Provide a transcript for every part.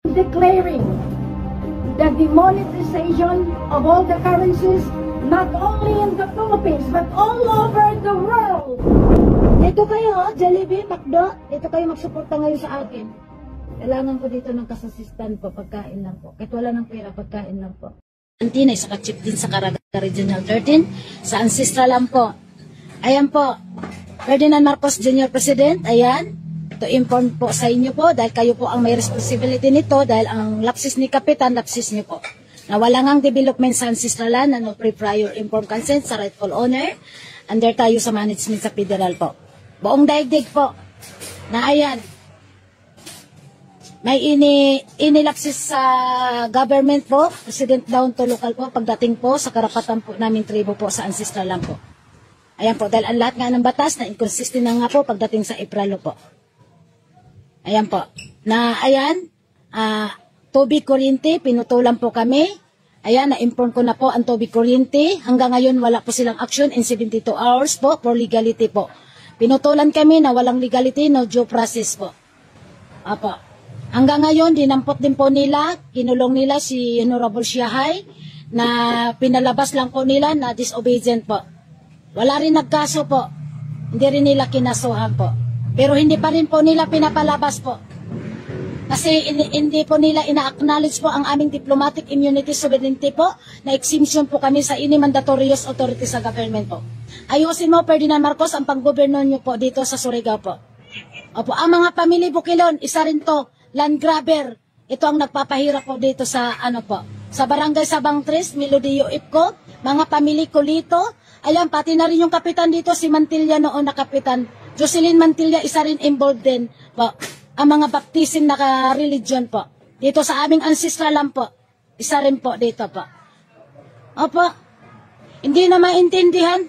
declaring the demonetization of all the currencies, not only in the Philippines, but all over the world. Dito kayo, Jollibee, McDo, dito kayo magsuporta ngayon sa akin. Kailangan ko dito ng kasasistan po, pagkain lang po. Kahit wala ng pera, pagkain lang po. Antinay, saka chip din sa Caraga Regional 13, sa Ancestral lang po. Ayan po, Ferdinand Marcos Jr. President, ayan. To inform po sa inyo po, dahil kayo po ang may responsibility nito, dahil ang lapsis ni Kapitan, lapsis niyo po. Na wala ngang development sa Ancestral Land, no pre-prior informed consent sa rightful owner, under tayo sa management sa federal po. Buong daigdig po, na ayan, may inilapsis sa government po, president down to local po, pagdating po sa karapatan po namin tribo po sa Ancestral Land po. Ayan po, dahil ang lahat nga ng batas na inconsistent na nga po pagdating sa Aprilo po. Ayan po, na ayan, tubig kuryente, pinutulan po kami. Ayan, na-inform ko na po ang tubig kuryente. Hanggang ngayon wala po silang action in 72 hours po for legality po. Pinutulan kami na walang legality, no due process po. Apo. Hanggang ngayon, dinampot din po nila, kinulong nila si Honorable Siahay, na pinalabas lang po nila na disobedient po. Wala rin nagkaso po. Hindi rin nila kinasuhan po. Pero hindi pa rin po nila pinapalabas po. Kasi hindi po nila ina-acknowledge po ang aming diplomatic immunity sovereignty po, na exemption po kami sa any mandatorious authority sa government po. Ayusin mo, Ferdinand Marcos, ang pang-goberno nyo po dito sa Surigao po. Opo, ang mga pamilya Bukilon, isa rin to, land grabber. Ito ang nagpapahirap po dito sa ano po. Sa barangay Sabang Tres, Melodio Ipco, mga pamilya Kulito. Ayan, pati na rin yung kapitan dito, si Mantilla noon na kapitan. Jocelyn Mantilla, isa rin involved din po. Ang mga baptism na ka-religion po. Dito sa aming ancestral lang po. Isa rin po dito po. Opo. Hindi na maintindihan.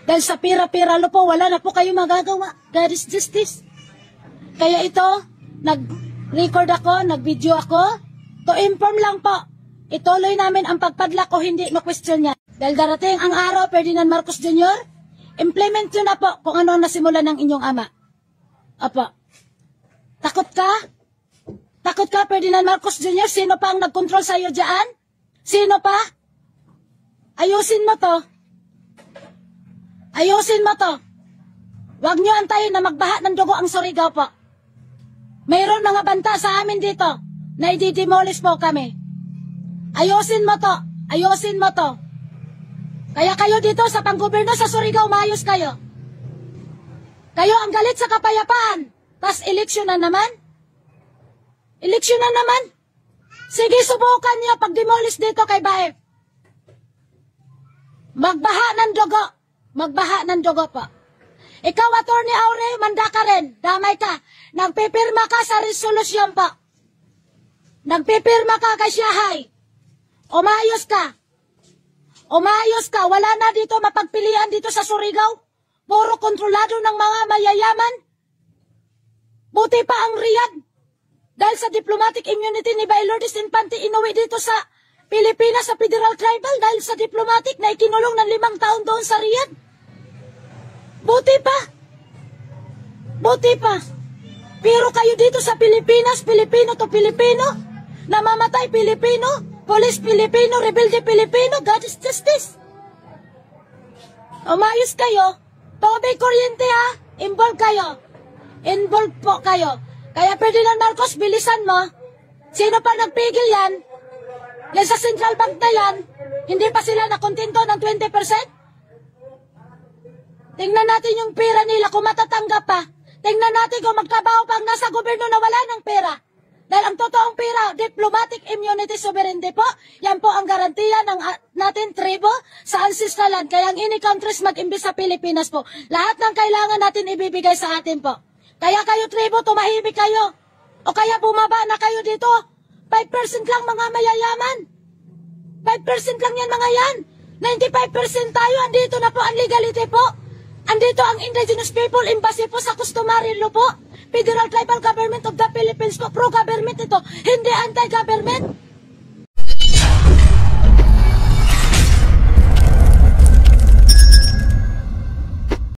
Dahil sa pira-pira lo po, wala na po kayo magagawa. God is justice. Kaya ito, nag-record ako, nag-video ako. To inform lang po. Ituloy namin ang pagpadla ko, hindi ma-question niya. Dahil darating ang araw, Ferdinand Marcos Jr., implement nyo na po kung ano ang nasimula ng inyong ama. Opo. Takot ka? Takot ka, Ferdinand Marcos Jr.? Sino pa ang nag-control sa'yo dyan? Sino pa? Ayusin mo to. Ayusin mo to. Huwag nyo antayin na magbaha ng dugo ang Surigao po. Mayroon mga banta sa amin dito na i-demolish po kami. Ayusin mo to. Ayusin mo to. Kaya kayo dito sa panggoberno sa Surigao, maayos kayo. Kayo ang galit sa kapayapaan. Tas eleksyon na naman. Eleksyon na naman. Sige, subukan niyo pag-demolish dito kay Baef. Magbaha ng dugo. Magbaha ng dugo po. Ikaw, Attorney Aure, manda ka rin. Damay ka. Nagpipirma ka sa resolusyon po. Nagpipirma ka kay Siahay. Umayos ka. Umayos ka, wala na dito mapagpilian dito sa Surigao. Puro kontrolado ng mga mayayaman. Buti pa ang Riyadh. Dahil sa diplomatic immunity ni Bailordes Infante, inuwi dito sa Pilipinas sa Federal Tribal dahil sa diplomatic na ikinulong ng 5 taon doon sa Riyadh. Buti pa. Buti pa. Pero kayo dito sa Pilipinas, Pilipino to Pilipino, namamatay Pilipino, Police Pilipino, rebelde Pilipino, God is justice. Umayos kayo. Tubig kuryente ha. Involved kayo. Involved po kayo. Kaya Ferdinand Marcos, bilisan mo. Sino pa nagpigil yan? Yan sa Central Bank na yan, hindi pa sila nakontento ng 20%? Tingnan natin yung pera nila kung matatanggap pa. Tingnan natin kung magtrabaho pa ang nasa gobyerno na wala ng pera. Dahil ang totoong pera, diplomatic immunity sovereignty po, yan po ang garantiya ng natin tribo sa ancestral land. Kaya ang any countries mag-imbis sa Pilipinas po. Lahat ng kailangan natin ibibigay sa atin po. Kaya kayo tribo, tumahimik kayo. O kaya bumaba na kayo dito. 5% lang mga mayayaman. 5% lang yan mga yan. 95% tayo, andito na po ang legality po. Andito ang indigenous people embassy po sa customary law po. Federal Tribal Government of the Philippines po, pro-government ito, hindi anti-government.